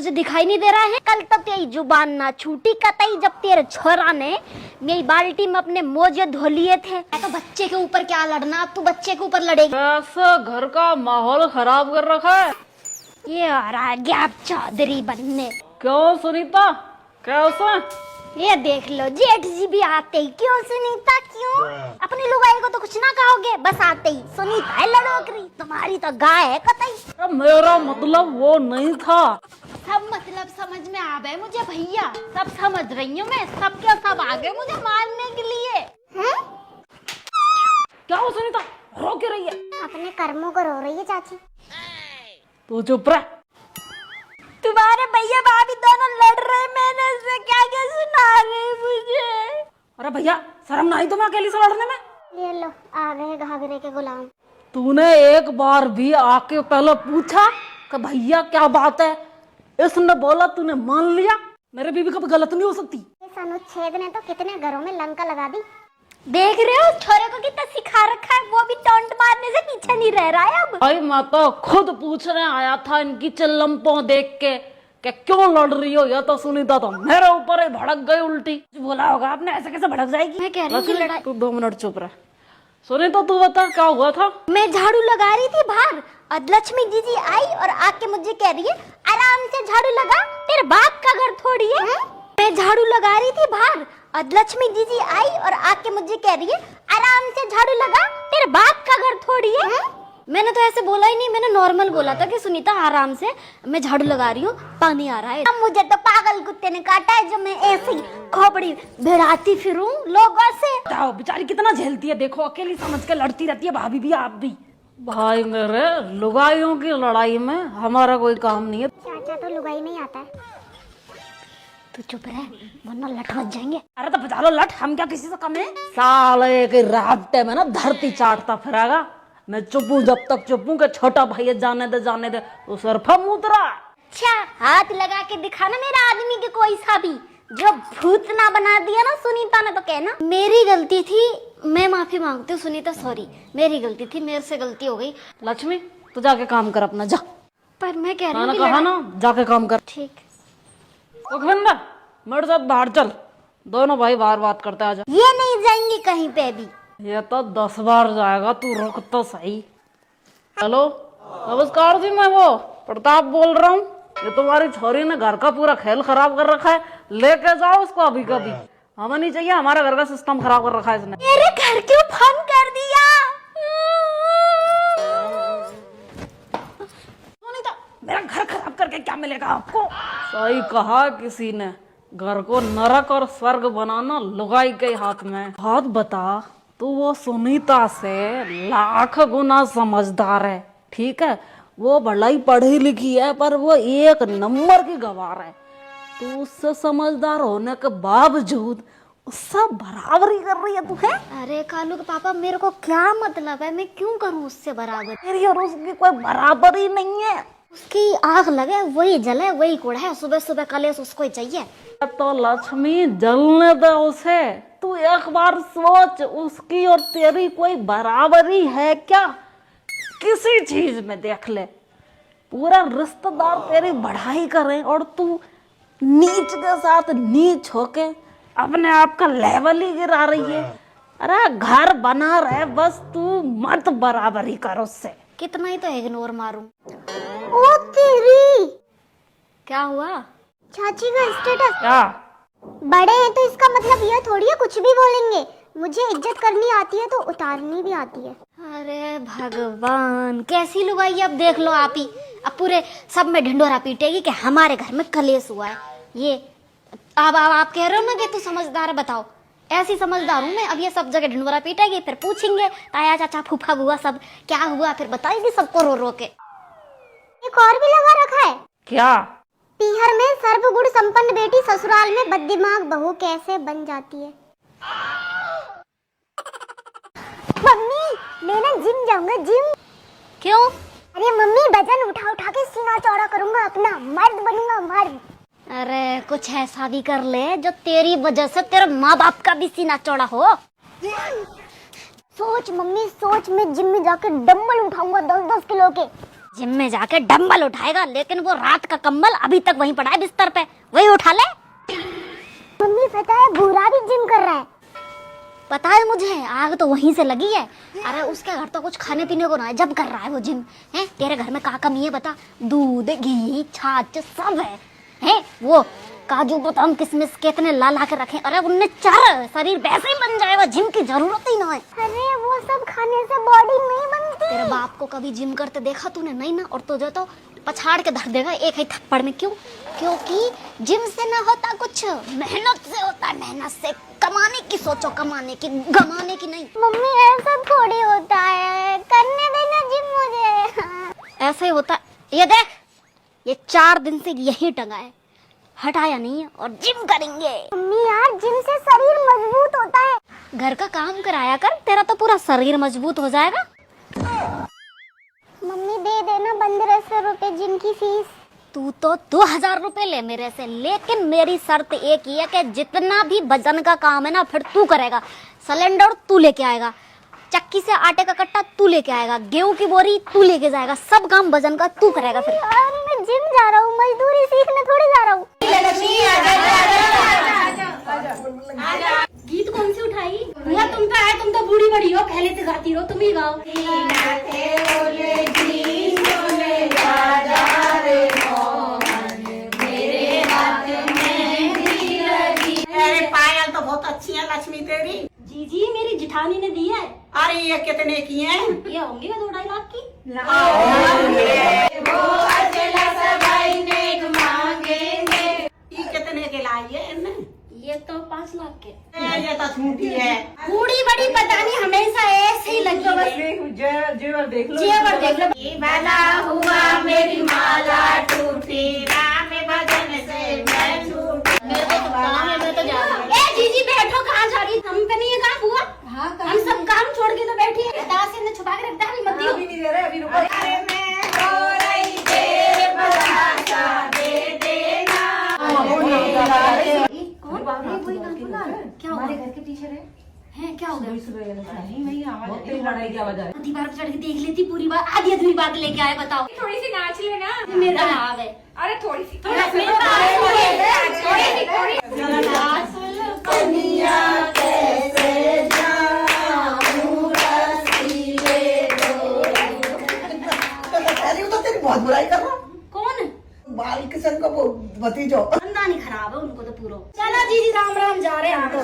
तुझे दिखाई नहीं दे रहा है? कल तो तेरी जुबान ना छूटी कतई जब तेरे छोरा ने मेरी बाल्टी में अपने मोजे धो लिए थे। तो बच्चे के ऊपर क्या लड़ना, अब तू बच्चे के ऊपर लड़ेगी। ऐसा घर का माहौल खराब कर रखा है। ये आ रहा है गैप चौधरी बनने। क्यों सुनीता, कैसा? ये देख लो जेठ जी भी आते ही। क्यों सुनीता क्यों? अपनी लुगाई को तो कुछ ना कहोगे, बस आते ही सुनीता है लड़ोकरी। तुम्हारी तो गाय है कतई। मेरा मतलब वो नहीं था। सब मतलब समझ में आ गए मुझे भैया, सब समझ रही हूँ मैं। सब क्या सब आ गए मुझे मारने के लिए। हैं? क्या हो सुनीता, रो क्यों रही है? अपने कर्मों को रो रही है चाची। तू चुप रह। तुम्हारे भैया भाभी दोनों लड़ रहे, मैंने इससे क्या क्या सुना रहे मुझे। अरे भैया शर्म नहीं तुम्हें अकेली से लड़ने में? ये लो आ गए घाघरे के गुलाम। तूने एक बार भी आके पहले पूछा कि भैया क्या बात है? इसने बोला तूने मान लिया। मेरे बीवी कभी गलत नहीं हो सकती। इस अनुच्छेद ने तो कितने घरों में लंका लगा दी। देख रहे हो छोरे को कितना सिखा रखा है, वो भी टोंट मारने से पीछे नहीं रह रहा है अब। भाई मैं तो खुद पूछने आया था इनकी चिल्लम्पों देख के कि क्यों लड़ रही हो। या तो सुनीता तो मेरे ऊपर ही भड़क गई उल्टी। बोला होगा आपने, ऐसे कैसे भड़क जाएगी? मैं कह रही हूँ तू 2 मिनट चुप रह। सुनीता तू बता क्या हुआ था? मैं झाड़ू लगा रही थी बाहर, लक्ष्मी दीदी आई और आके मुझे कह रही है आराम से झाड़ू लगा, तेरे बाप का घर थोड़ी है। मैं झाड़ू लगा रही थी बाहर, लक्ष्मी दीदी आई और आके मुझे कह रही है आराम से झाड़ू लगा, तेरे बाप का घर थोड़ी है। मैंने तो ऐसे बोला ही नहीं, मैंने नॉर्मल बोला था कि सुनीता आराम से, मैं झाड़ू लगा रही हूँ, पानी आ रहा है। अब मुझे तो पागल कुत्ते ने काटा है जो मैं ऐसे ही खोपड़ी भिड़ाती फिरूं लोगों से। जाओ, बेचारी कितना झेलती है, देखो अकेली समझ के लड़ती रहती है। भाभी भी आप भी। भाई मेरे, लुगाइयों की लड़ाई में हमारा कोई काम नहीं है। चाचा तो लुगाई नहीं आता है। तू चुप रह वरना लट मच जाएंगे। अरे तो बजा लो लट, हम क्या किसी से कम है? साले के रास्ते में ना धरती चाटता फिरेगा। मैं चुप हूँ जब तक चुप हूँ कि छोटा भाई जाने दे तो सरफा मुतरा। अच्छा हाथ लगा के दिखाना मेरा आदमी के कोई सा भी, जो भूत ना बना दिया ना सुनीता ने तो कहना मेरी गलती थी। मैं माफी मांगती हूँ सुनीता, सॉरी मेरी गलती थी, मेरे से गलती हो गई। लक्ष्मी तू जाके काम कर अपना, जा। पर मैं कह रही हूँ कहा ना जाके काम कर। ठीक। सुखविंदर मेरे साथ बाहर चल, दोनों भाई बाहर बात करते आ जा। ये नहीं जाएंगे कहीं पे भी। ये तो 10 बार जाएगा, तू रुक तो सही। हेलो नमस्कार जी, मैं वो प्रताप बोल रहा हूँ। ये तुम्हारी छोरी ने घर का पूरा खेल खराब कर रखा है, लेके जाओ उसको अभी कभी। हमें नहीं चाहिए, हमारे घर का सिस्टम खराब कर रखा है इसने। मेरे घर क्यों फोन कर दिया? मेरा घर खराब करके क्या मिलेगा आपको? सही कहा किसी ने, घर को नरक और स्वर्ग बनाना लुगाई के हाथ में। बात बता, तू वो सुनीता से लाख गुना समझदार है, ठीक है? वो भलाई पढ़ी लिखी है पर वो 1 नंबर की गवार है। तू उससे समझदार होने के बावजूद उससे बराबरी कर रही है तू, है? अरे कालू के पापा मेरे को क्या मतलब है, मैं क्यों करूँ उससे बराबर? तेरी और उसकी कोई बराबरी नहीं है। उसकी आग लगे वही जले वही कुड़े, सुबह सुबह कलेश उसको ही चाहिए। तो लक्ष्मी जलने दे उसे। तू एक बार सोच, उसकी और तेरी कोई बराबरी है क्या? किसी चीज में देख ले, पूरा रिश्तेदार तेरी बढ़ाई करे और तू नीच के साथ नीच होके अपने आप का लेवल ही गिरा रही है। अरे घर बना रहे, बस तू मत बराबरी कर उससे। कितना ही तो इग्नोर मारूं। ओ तेरी, क्या हुआ? चाची का स्टेटस क्या? बड़े हैं तो इसका मतलब ये थोड़ी है कुछ भी बोलेंगे। मुझे इज्जत करनी आती है तो उतारनी भी आती है। अरे भगवान, कैसी लुगाई, अब देख लो आप ही। अब पूरे सब में ढिंडोरा पीटेगी कि हमारे घर में कलेश हुआ है। ये अब आप कह रहे हो ना कि तू समझदार है, बताओ ऐसी समझदार हूँ मैं। अब ये सब जगह ढिंडोरा पीटेगी, फिर पूछेंगे ताया चाचा फूफा बुआ सब क्या हुआ, फिर बताएगी सबको रो रो के। एक और भी लगा रखा है। क्या? पीहर में सर्वगुण संपन्न बेटी ससुराल में बददिमाग बहू कैसे बन जाती है। मम्मी मैं ना जिम जाऊंगा, जिम। क्यों? अरे मम्मी वजन उठा उठा के सीना चौड़ा करूंगा, अपना मर्द बनूंगा, मर्द। अरे कुछ ऐसा भी कर ले जो तेरी वजह से तेरे माँ बाप का भी सीना चौड़ा हो। सोच मम्मी सोच, मैं जिम में जाकर डंबल उठाऊंगा 10-10 किलो के। जिम में जाके डंबल उठाएगा, लेकिन वो रात का कंबल अभी तक वहीं पड़ा है बिस्तर पे, वही उठा ले। मम्मी पता है बुरा भी जिम कर रहा है। पता है मुझे, आग तो वहीं से लगी है। अरे उसके घर तो कुछ खाने पीने को ना है, जब कर रहा है वो जिम। है तेरे घर में क्या कमी है बता? दूध, घी, छाछ सब है वो काजू बादाम किशमिश कितने ला ला के रखे। अरे उनने चार, शरीर वैसे ही बन जाएगा, जिम की जरूरत ही ना है। अरे वो सब खाने से बॉडी नहीं बनती। तेरे बाप को कभी जिम करते देखा तूने? नहीं ना। और तुझे तो पछाड़ के धर देगा एक ही थप्पड़ में। क्यों? क्योंकि जिम से ना होता कुछ, मेहनत से होता है। मेहनत से कमाने की सोचो, कमाने की, गमाने की नहीं। मम्मी ऐसा थोड़ी होता है, करने देना जिम मुझे। ऐसा ही होता है। ये देख, ये 4 दिन से यही टंगा है, हटाया नहीं है, और जिम करेंगे। मम्मी यार जिम से शरीर मजबूत होता है। घर का काम कराया कर, तेरा तो पूरा शरीर मजबूत हो जाएगा। मम्मी दे देना 1500 रुपए जिम की फीस। तू तो 2000 रुपए ले मेरे से, लेकिन मेरी शर्त एक ही है कि जितना भी वजन का काम है ना फिर तू करेगा। सिलेंडर तू लेके आएगा, चक्की से आटे का कट्टा तू लेके आएगा, गेहूं की बोरी तू लेके जाएगा, सब काम वजन का तू करेगा। फिर यार मैं जिम जा रहा हूँ, मजदूरी सीखने थोड़ी जा रहा हूँ। गीत कौन सी उठाई? हुआ तुम तो है, तुम तो बूढ़ी बड़ी हो, पहले से गाती रहो, तुम ही गाओ। पायल तो बहुत अच्छी है लक्ष्मी तेरी। जी मेरी जिठानी ने दी है। अरे ये कितने की हैं? ये होंगी 2-2.5 लाख की। ये कितने के लाई है इनने? ये तो 5 लाख के। ये तो झूठी है। बूढ़ी बड़ी पता नहीं, हमेशा ऐसे ही लगी है। जेवर देख लो, जेवर देख लो। ये भला हुआ मेरी माला टूटी, राम भजन से मैं छूटी। मेरे को तो काम है, मैं तो जा रही हूँ। ए जीजी बैठो, कहाँ जा रही? हम पे नहीं है काम हुआ? हाँ, हम सब काम छोड़ के तो बैठी है। दासी ने छुपा के रखता है, मत दियो। अभी नहीं दे रहे, अभी रुको। अरे मैं रो रही तेरे बतासा दे देना। कौन? क्या हुआ? घर के पीछे रहे है क्या हो गया? बहुत तेज लड़ाई की आवाज आ रही। दीवार पे चढ़ के देख लेती पूरी बात, आधी अधूरी बात लेके आए। बताओ, थोड़ी सी नाच लेना। मेरा नाम है। अरे थोड़ी सी तो तेरी बहुत बुराई कर रहा हूँ। कौन? बाल किशन का वो भतीजो। खानदान ही खराब है उनको तो पूरा। चलो जीजी, राम राम, जा रहे हैं हम तो।